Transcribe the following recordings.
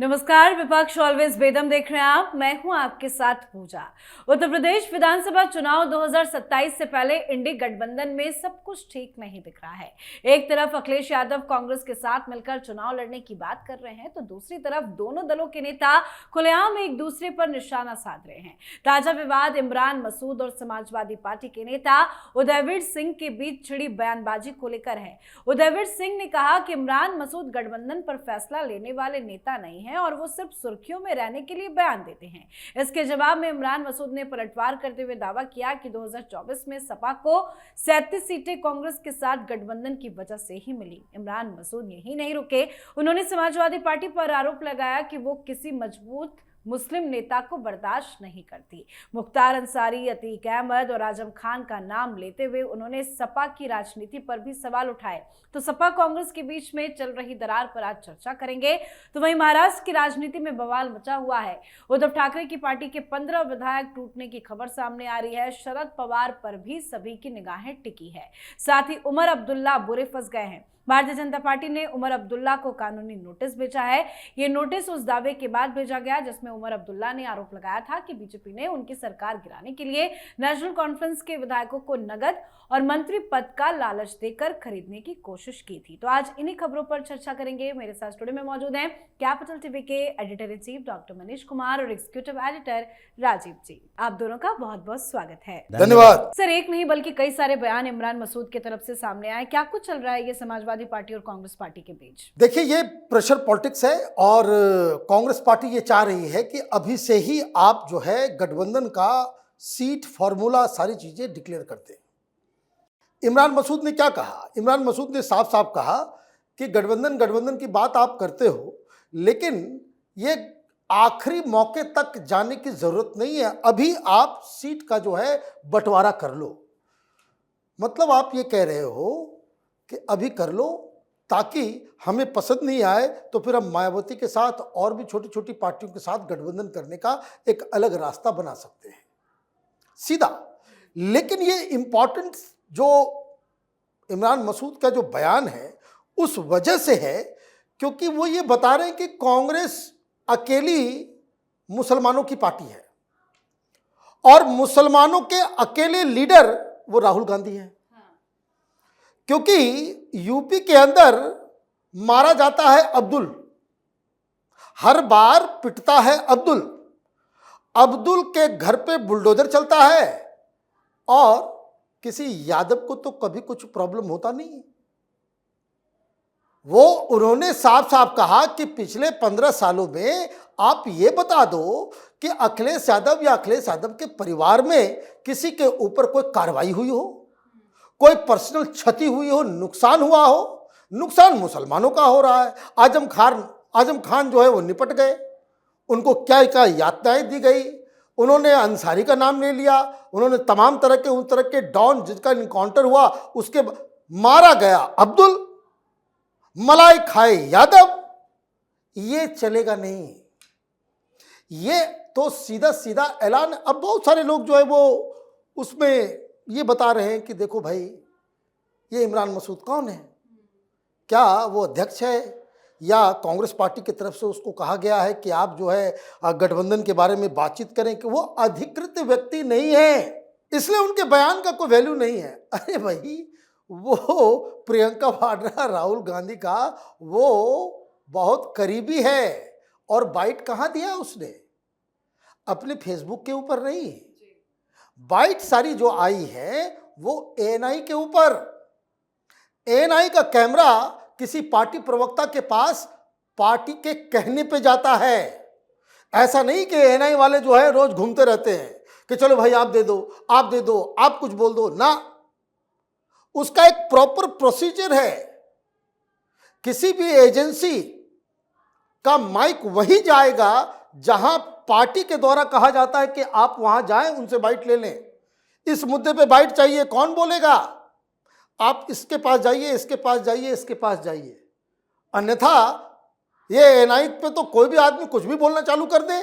नमस्कार। विपक्ष ऑलवेज बेदम देख रहे हैं आप। मैं हूं आपके साथ पूजा। उत्तर प्रदेश विधानसभा चुनाव 2027 से पहले इंडी गठबंधन में सब कुछ ठीक नहीं दिख रहा है। एक तरफ अखिलेश यादव कांग्रेस के साथ मिलकर चुनाव लड़ने की बात कर रहे हैं, तो दूसरी तरफ दोनों दलों के नेता खुलेआम एक दूसरे पर निशाना साध रहे हैं। ताजा विवाद इमरान मसूद और समाजवादी पार्टी के नेता उदयवीर सिंह के बीच छिड़ी बयानबाजी को लेकर है। उदयवीर सिंह ने कहा कि इमरान मसूद गठबंधन पर फैसला लेने वाले नेता नहीं है और वो सिर्फ सुर्खियों में रहने के लिए बयान देते हैं। इसके जवाब में इमरान मसूद ने पलटवार करते हुए दावा किया कि 2024 में सपा को 37 सीटें कांग्रेस के साथ गठबंधन की वजह से ही मिली। इमरान मसूद यही नहीं रुके, उन्होंने समाजवादी पार्टी पर आरोप लगाया कि वो किसी मजबूत मुस्लिम नेता को बर्दाश्त नहीं करती। मुख्तार अंसारी, अतीक अहमद और आजम खान का नाम लेते हुए उन्होंने सपा की राजनीति पर भी सवाल उठाए। तो सपा कांग्रेस के बीच में चल रही दरार पर आज चर्चा करेंगे। तो वहीं महाराष्ट्र की राजनीति में बवाल मचा हुआ है। उद्धव ठाकरे की पार्टी के 15 विधायक टूटने की खबर सामने आ रही है। शरद पवार पर भी सभी की निगाहें टिकी है। साथ ही उमर अब्दुल्ला बुरे फंस गए हैं। भारतीय जनता पार्टी ने उमर अब्दुल्ला को कानूनी नोटिस भेजा है। ये नोटिस उस दावे के बाद भेजा गया जिसमें उमर अब्दुल्ला ने आरोप लगाया था कि बीजेपी ने उनकी सरकार गिराने के लिए नेशनल कॉन्फ्रेंस के विधायकों को नगद और मंत्री पद का लालच देकर खरीदने की कोशिश की थी। तो आज इन्हीं खबरों पर चर्चा करेंगे। मेरे साथ स्टूडियो में मौजूद हैं कैपिटल टीवी के editor in chief doctor Manish Kumar और एग्जीक्यूटिव एडिटर राजीव जी। आप दोनों का बहुत बहुत स्वागत है। धन्यवाद। सर, एक नहीं बल्कि कई सारे बयान इमरान मसूद की तरफ से सामने आए। क्या कुछ चल रहा है ये समाजवादी पार्टी और कांग्रेस पार्टी के बीच? देखिए, ये प्रेशर पॉलिटिक्स है और कांग्रेस पार्टी ये चाह रही है कि अभी से ही आप जो है गठबंधन का सीट फॉर्मूला सारी चीजें डिक्लेयर कर दें। इमरान मसूद ने क्या कहा? इमरान मसूद ने साफ साफ कहा कि गठबंधन की बात आप करते हो, लेकिन ये आखिरी मौके तक जाने की जरूरत नहीं है। अभी आप सीट का जो है बंटवारा कर लो। मतलब आप ये कह रहे हो कि अभी कर लो, ताकि हमें पसंद नहीं आए तो फिर हम मायावती के साथ और भी छोटी छोटी पार्टियों के साथ गठबंधन करने का एक अलग रास्ता बना सकते हैं, सीधा। लेकिन ये इंपॉर्टेंट जो इमरान मसूद का जो बयान है उस वजह से है क्योंकि वो ये बता रहे हैं कि कांग्रेस अकेली मुसलमानों की पार्टी है और मुसलमानों के अकेले लीडर वो राहुल गांधी हैं। क्योंकि यूपी के अंदर मारा जाता है अब्दुल, हर बार पिटता है अब्दुल के घर पे बुलडोजर चलता है और किसी यादव को तो कभी कुछ प्रॉब्लम होता नहीं। वो उन्होंने साफ साफ कहा कि पिछले 15 सालों में आप ये बता दो कि अखिलेश यादव के परिवार में किसी के ऊपर कोई कार्रवाई हुई हो, कोई पर्सनल क्षति हुई हो, नुकसान हुआ हो। नुकसान मुसलमानों का हो रहा है। आजम खान जो है वो निपट गए, उनको क्या क्या यातनाएं दी गई। उन्होंने अंसारी का नाम ले लिया, उन्होंने तमाम तरह के उन तरह के डॉन जिसका इनकाउंटर हुआ उसके मारा गया अब्दुल, मलाई खाए यादव। ये चलेगा नहीं, ये तो सीधा सीधा ऐलान। अब बहुत सारे लोग जो है वो उसमें ये बता रहे हैं कि देखो भाई, ये इमरान मसूद कौन है? क्या वो अध्यक्ष है या कांग्रेस पार्टी की तरफ से उसको कहा गया है कि आप जो है गठबंधन के बारे में बातचीत करें? कि वो अधिकृत व्यक्ति नहीं है, इसलिए उनके बयान का कोई वैल्यू नहीं है। अरे भाई, वो प्रियंका वाड्रा राहुल गांधी का वो बहुत करीबी है और बाइट कहाँ दिया उसने? अपने फेसबुक के ऊपर नहीं, बाइट सारी जो आई है वो एएनआई के ऊपर। एएनआई का कैमरा किसी पार्टी प्रवक्ता के पास पार्टी के कहने पे जाता है। ऐसा नहीं कि एएनआई वाले जो है रोज घूमते रहते हैं कि चलो भाई आप दे दो, आप कुछ बोल दो ना। उसका एक प्रॉपर प्रोसीजर है। किसी भी एजेंसी का माइक वहीं जाएगा जहां पार्टी के द्वारा कहा जाता है कि आप वहां जाएं, उनसे बाइट ले लें। इस मुद्दे पे बाइट चाहिए, कौन बोलेगा? आप इसके पास जाइए, इसके पास जाइए। अन्यथा ये एएनआई पे तो कोई भी आदमी कुछ भी बोलना चालू कर दे।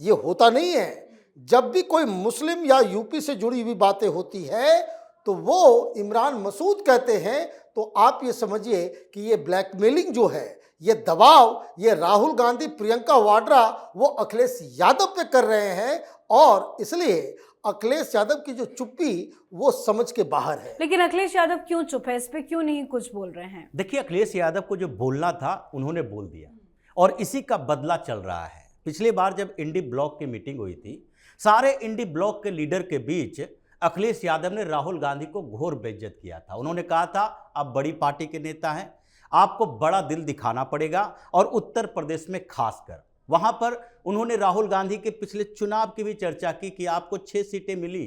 ये होता नहीं है। जब भी कोई मुस्लिम या यूपी से जुड़ी हुई बातें होती है तो वो इमरान मसूद कहते हैं, तो आप ये समझिए कि ये ब्लैकमेलिंग जो है, ये दबाव ये राहुल गांधी प्रियंका वाड्रा वो अखिलेश यादव पे कर रहे हैं, और इसलिए अखिलेश यादव की जो चुप्पी वो समझ के बाहर है। लेकिन अखिलेश यादव क्यों चुप है? इस पे क्यों नहीं कुछ बोल रहे हैं? देखिए, अखिलेश यादव को जो बोलना था उन्होंने बोल दिया और इसी का बदला चल रहा है। पिछली बार जब इंडी ब्लॉक की मीटिंग हुई थी, सारे इंडी ब्लॉक के लीडर के बीच अखिलेश यादव ने राहुल गांधी को घोर बेइज्जत किया था। उन्होंने कहा था, आप बड़ी पार्टी के नेता हैं, आपको बड़ा दिल दिखाना पड़ेगा, और उत्तर प्रदेश में खासकर वहां पर उन्होंने राहुल गांधी के पिछले चुनाव की भी चर्चा की कि आपको 6 सीटें मिली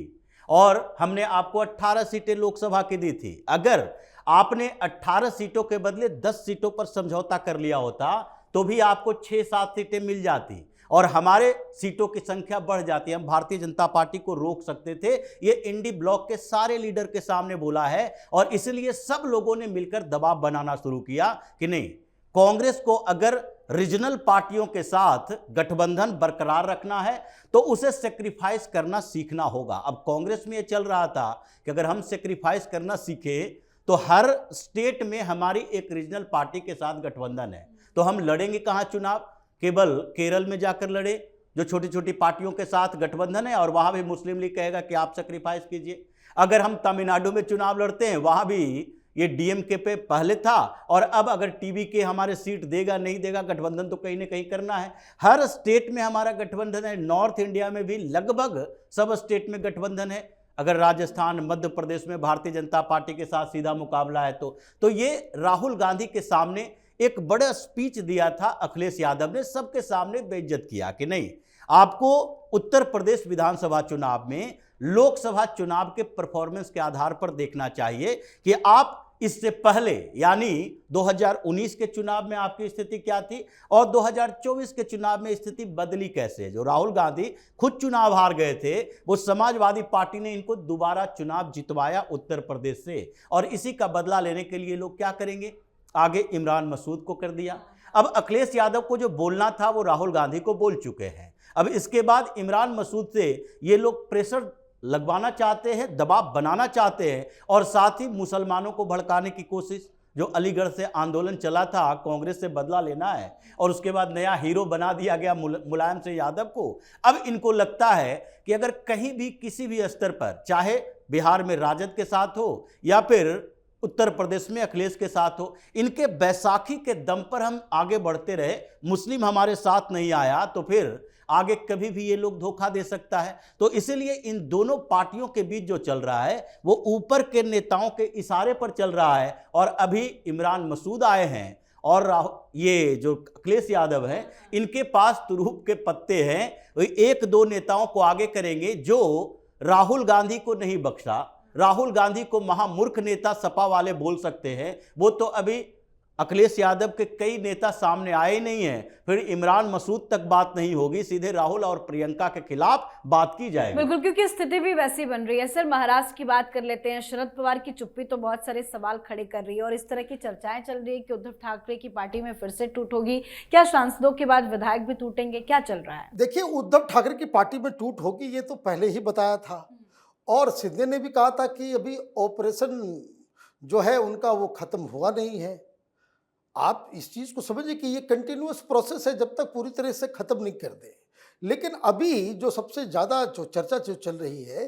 और हमने आपको 18 सीटें लोकसभा की दी थी। अगर आपने 18 सीटों के बदले 10 सीटों पर समझौता कर लिया होता तो भी आपको 6-7 सीटें मिल जाती और हमारे सीटों की संख्या बढ़ जाती। हम भारतीय जनता पार्टी को रोक सकते थे। ये इंडी ब्लॉक के सारे लीडर के सामने बोला है, और इसलिए सब लोगों ने मिलकर दबाव बनाना शुरू किया कि नहीं, कांग्रेस को अगर रीजनल पार्टियों के साथ गठबंधन बरकरार रखना है तो उसे सेक्रीफाइस करना सीखना होगा। अब कांग्रेस में यह चल रहा था कि अगर हम सेक्रीफाइस करना सीखे तो हर स्टेट में हमारी एक रीजनल पार्टी के साथ गठबंधन है, तो हम लड़ेंगे कहां चुनाव? केवल केरल में जाकर लड़े जो छोटी छोटी पार्टियों के साथ गठबंधन है, और वहां भी मुस्लिम लीग कहेगा कि आप सेक्रीफाइस कीजिए। अगर हम तमिलनाडु में चुनाव लड़ते हैं, वहां भी ये डीएमके पे पहले था, और अब अगर टीवी के हमारे सीट देगा नहीं देगा, गठबंधन तो कहीं ना कहीं करना है। हर स्टेट में हमारा गठबंधन है। नॉर्थ इंडिया में भी लगभग सब स्टेट में गठबंधन है। अगर राजस्थान मध्य प्रदेश में भारतीय जनता पार्टी के साथ सीधा मुकाबला है तो ये राहुल गांधी के सामने एक बड़ा स्पीच दिया था अखिलेश यादव ने, सबके सामने बेइज्जत किया कि नहीं, आपको उत्तर प्रदेश विधानसभा चुनाव में लोकसभा चुनाव के परफॉर्मेंस के आधार पर देखना चाहिए कि आप इससे पहले यानी 2019 के चुनाव में आपकी स्थिति क्या थी और 2024 के चुनाव में स्थिति बदली कैसे। जो राहुल गांधी खुद चुनाव हार गए थे, वो समाजवादी पार्टी ने इनको दोबारा चुनाव जितवाया उत्तर प्रदेश से, और इसी का बदला लेने के लिए लोग क्या करेंगे, आगे इमरान मसूद को कर दिया। अब अखिलेश यादव को जो बोलना था वो राहुल गांधी को बोल चुके हैं। अब इसके बाद इमरान मसूद से ये लोग प्रेशर लगवाना चाहते हैं, दबाव बनाना चाहते हैं, और साथ ही मुसलमानों को भड़काने की कोशिश। जो अलीगढ़ से आंदोलन चला था, कांग्रेस से बदला लेना है, और उसके बाद नया हीरो बना दिया गया मुलायम सिंह यादव को। अब इनको लगता है कि अगर कहीं भी किसी भी स्तर पर, चाहे बिहार में राजद के साथ हो या फिर उत्तर प्रदेश में अखिलेश के साथ हो, इनके बैसाखी के दम पर हम आगे बढ़ते रहे, मुस्लिम हमारे साथ नहीं आया, तो फिर आगे कभी भी ये लोग धोखा दे सकता है। तो इसलिए इन दोनों पार्टियों के बीच जो चल रहा है वो ऊपर के नेताओं के इशारे पर चल रहा है, और अभी इमरान मसूद आए हैं और ये जो अखिलेश यादव हैं, इनके पास तुरूप के पत्ते हैं। वो 1-2 नेताओं को आगे करेंगे जो राहुल गांधी को नहीं बख्शा। राहुल गांधी को महामूर्ख नेता सपा वाले बोल सकते हैं, वो तो अभी अखिलेश यादव के कई नेता सामने आए नहीं हैं। फिर इमरान मसूद तक बात नहीं होगी, सीधे राहुल और प्रियंका के खिलाफ बात की जाएगी। बिल्कुल, क्योंकि स्थिति भी वैसी बन रही है। सर, महाराष्ट्र की बात कर लेते हैं। शरद पवार की चुप्पी तो बहुत सारे सवाल खड़े कर रही है, और इस तरह की चर्चाएं चल रही है कि उद्धव ठाकरे की पार्टी में फिर से टूट होगी। क्या सांसदों के बाद विधायक भी टूटेंगे? क्या चल रहा है? देखिए, उद्धव ठाकरे की पार्टी में टूट होगी ये तो पहले ही बताया था, और सिंधे ने भी कहा था कि अभी ऑपरेशन जो है उनका वो खत्म हुआ नहीं है। आप इस चीज को समझिए कि ये कंटिन्यूअस प्रोसेस है जब तक पूरी तरह से खत्म नहीं कर दे। लेकिन अभी जो सबसे ज्यादा जो चर्चा जो चल रही है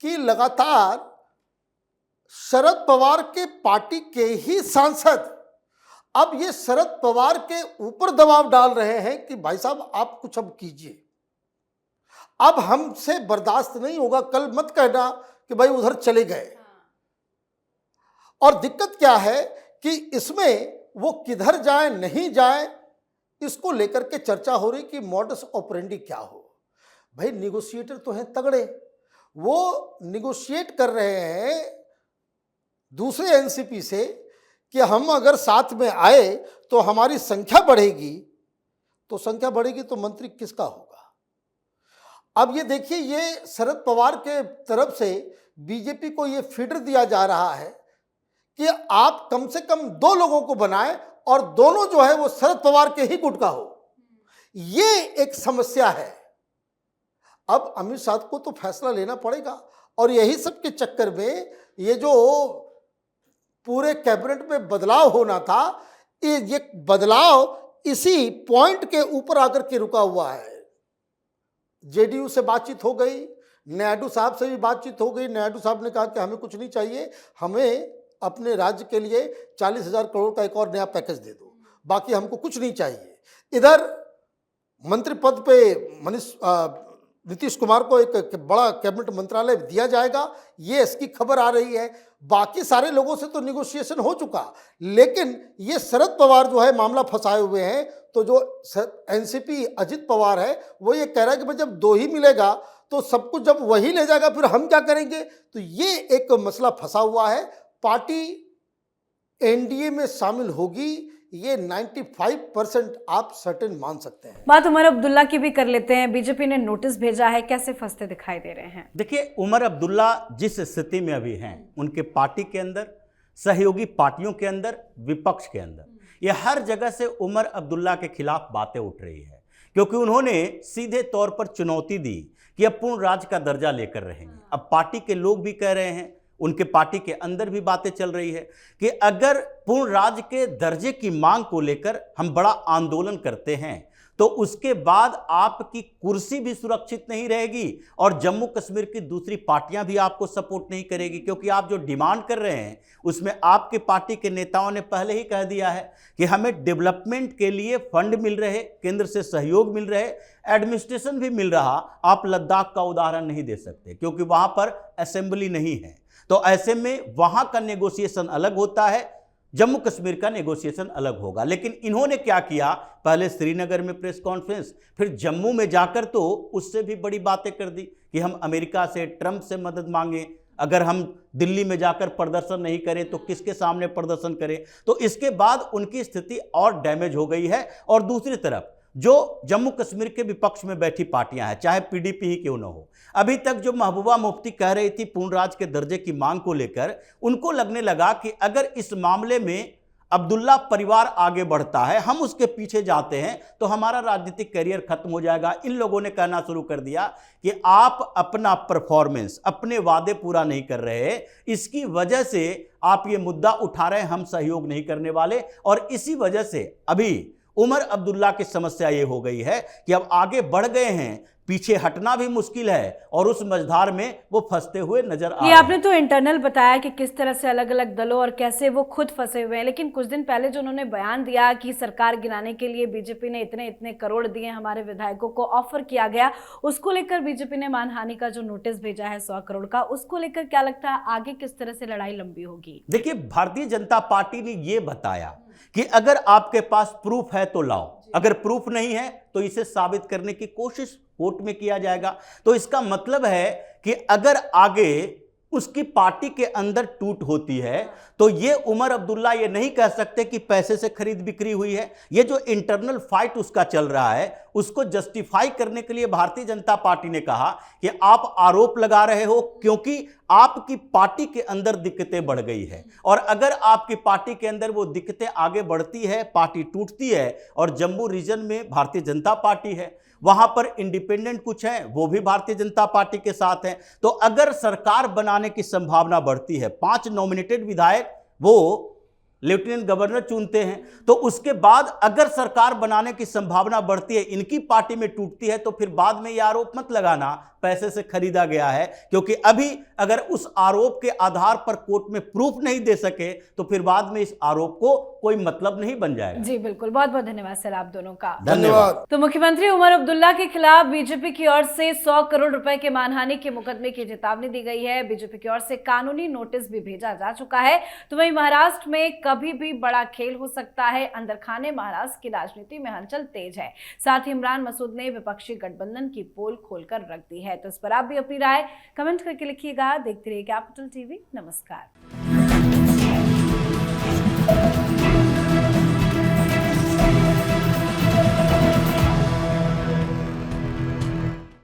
कि लगातार शरद पवार के पार्टी के ही सांसद अब ये शरद पवार के ऊपर दबाव डाल रहे हैं कि भाई साहब आप कुछ अब कीजिए, अब हमसे बर्दाश्त नहीं होगा, कल मत कहना कि भाई उधर चले गए। और दिक्कत क्या है कि इसमें वो किधर जाए नहीं जाए इसको लेकर के चर्चा हो रही कि मॉडस ऑपरेंडी क्या हो। भाई निगोशिएटर तो हैं तगड़े, वो निगोशिएट कर रहे हैं दूसरे एनसीपी से कि हम अगर साथ में आए तो हमारी संख्या बढ़ेगी, तो संख्या बढ़ेगी तो मंत्री किसका होगा। अब ये देखिए, ये शरद पवार के तरफ से बीजेपी को ये फीडर दिया जा रहा है कि आप कम से कम 2 लोगों को बनाएं और दोनों जो है वो शरद पवार के ही गुट का हो। ये एक समस्या है। अब अमित शाह को तो फैसला लेना पड़ेगा, और यही सब के चक्कर में ये जो पूरे कैबिनेट में बदलाव होना था, ये बदलाव इसी पॉइंट के ऊपर आकर के रुका हुआ है। जेडीयू से बातचीत हो गई, नायडू साहब से भी बातचीत हो गई। नायडू साहब ने कहा कि हमें कुछ नहीं चाहिए, हमें अपने राज्य के लिए 40,000 करोड़ का एक और नया पैकेज दे दो, बाकी हमको कुछ नहीं चाहिए। इधर मंत्री पद पे नीतीश कुमार को एक बड़ा कैबिनेट मंत्रालय दिया जाएगा, ये इसकी खबर आ रही है। बाकी सारे लोगों से तो निगोशिएशन हो चुका, लेकिन ये शरद पवार जो है मामला फंसाए हुए हैं। तो जो एनसीपी अजित पवार है वो ये कह रहा है कि भाई जब 2 ही मिलेगा तो सब कुछ जब वही ले जाएगा फिर हम क्या करेंगे। तो ये एक मसला फंसा हुआ है। पार्टी एनडीए में शामिल होगी, ये 95% आप सर्टेन मान सकते हैं। बात उमर अब्दुल्ला की भी कर लेते हैं। बीजेपी ने नोटिस भेजा है, कैसे फंसते दिखाई दे रहे हैं? देखिए, उमर अब्दुल्ला जिस स्थिति में अभी हैं, उनके पार्टी के अंदर, सहयोगी पार्टियों के अंदर, विपक्ष के अंदर, ये हर जगह से उमर अब्दुल्ला के खिलाफ बातें उठ रही है, क्योंकि उन्होंने सीधे तौर पर चुनौती दी कि अब पूर्ण राज्य का दर्जा लेकर रहेंगे। अब पार्टी के लोग भी कह रहे हैं, उनके पार्टी के अंदर भी बातें चल रही है कि अगर पूर्ण राज्य के दर्जे की मांग को लेकर हम बड़ा आंदोलन करते हैं तो उसके बाद आपकी कुर्सी भी सुरक्षित नहीं रहेगी और जम्मू कश्मीर की दूसरी पार्टियां भी आपको सपोर्ट नहीं करेगी, क्योंकि आप जो डिमांड कर रहे हैं उसमें आपके पार्टी के नेताओं ने पहले ही कह दिया है कि हमें डेवलपमेंट के लिए फंड मिल रहे, केंद्र से सहयोग मिल रहे, एडमिनिस्ट्रेशन भी मिल रहा। आप लद्दाख का उदाहरण नहीं दे सकते क्योंकि वहां पर असेंबली नहीं है। तो ऐसे में वहां का नेगोशिएशन अलग होता है, जम्मू कश्मीर का नेगोशिएशन अलग होगा। लेकिन इन्होंने क्या किया, पहले श्रीनगर में प्रेस कॉन्फ्रेंस, फिर जम्मू में जाकर तो उससे भी बड़ी बातें कर दी कि हम अमेरिका से, ट्रंप से मदद मांगें, अगर हम दिल्ली में जाकर प्रदर्शन नहीं करें तो किसके सामने प्रदर्शन करें। तो इसके बाद उनकी स्थिति और डैमेज हो गई है। और दूसरी तरफ जो जम्मू कश्मीर के विपक्ष में बैठी पार्टियां हैं, चाहे पीडीपी ही क्यों न हो, अभी तक जो महबूबा मुफ्ती कह रही थी पूर्ण राज्य के दर्जे की मांग को लेकर, उनको लगने लगा कि अगर इस मामले में अब्दुल्ला परिवार आगे बढ़ता है, हम उसके पीछे जाते हैं, तो हमारा राजनीतिक करियर खत्म हो जाएगा। इन लोगों ने कहना शुरू कर दिया कि आप अपना परफॉर्मेंस, अपने वादे पूरा नहीं कर रहे, इसकी वजह से आप ये मुद्दा उठा रहे हैं, हम सहयोग नहीं करने वाले। और इसी वजह से अभी उमर अब्दुल्ला की समस्या ये हो गई है कि अब आगे बढ़ गए हैं, पीछे हटना भी मुश्किल है और उस मझधार में वो फंसते हुए नजर आ रहे हैं। ये आपने तो इंटरनल बताया कि किस तरह से अलग अलग दलों और कैसे वो खुद फंसे हुए हैं, लेकिन कुछ दिन पहले जो उन्होंने बयान दिया कि सरकार गिराने के लिए बीजेपी ने इतने इतने करोड़ दिए, हमारे विधायकों को ऑफर किया गया, उसको लेकर बीजेपी ने मानहानि का जो नोटिस भेजा है 100 करोड़ का, उसको लेकर क्या लगता है आगे किस तरह से लड़ाई लंबी होगी? देखिए, भारतीय जनता पार्टी ने ये बताया कि अगर आपके पास प्रूफ है तो लाओ, अगर प्रूफ नहीं है तो इसे साबित करने की कोशिश कोर्ट में किया जाएगा। तो इसका मतलब है कि अगर आगे उसकी पार्टी के अंदर टूट होती है तो ये उमर अब्दुल्ला ये नहीं कह सकते कि पैसे से खरीद बिक्री हुई है। ये जो इंटरनल फाइट उसका चल रहा है उसको जस्टिफाई करने के लिए भारतीय जनता पार्टी ने कहा कि आप आरोप लगा रहे हो क्योंकि आपकी पार्टी के अंदर दिक्कतें बढ़ गई है, और अगर आपकी पार्टी के अंदर वो दिक्कतें आगे बढ़ती है, पार्टी टूटती है, और जम्मू रीजन में भारतीय जनता पार्टी है, वहां पर इंडिपेंडेंट कुछ हैं, वो भी भारतीय जनता पार्टी के साथ हैं, तो अगर सरकार बनाने की संभावना बढ़ती है, 5 नॉमिनेटेड विधायक वो लेफ्टिनेंट गवर्नर चुनते हैं, तो उसके बाद अगर सरकार बनाने की संभावना बढ़ती है, इनकी पार्टी में टूटती है, तो फिर बाद में यह आरोप मत लगाना पैसे से खरीदा गया है, क्योंकि अभी अगर उस आरोप के आधार पर कोर्ट में प्रूफ नहीं दे सके तो फिर बाद में इस आरोप को कोई मतलब नहीं बन जाएगा। जी बिल्कुल, बहुत बहुत धन्यवाद सर आप दोनों का। धन्यवाद। तो मुख्यमंत्री उमर अब्दुल्ला के खिलाफ बीजेपी की ओर से 100 करोड़ रुपए के मानहानि के मुकदमे की चेतावनी दी गई है। बीजेपी की ओर से कानूनी नोटिस भी भेजा जा चुका है। तो वहीं महाराष्ट्र में कभी भी बड़ा खेल हो सकता है। अंदर खाने महाराष्ट्र की राजनीति में हलचल तेज है। साथ ही इमरान मसूद ने विपक्षी गठबंधन की पोल खोलकर रख दी है। तो इस पर आप भी अपनी राय कमेंट करके लिखिएगा। देखते रहिए कैपिटल टीवी। नमस्कार।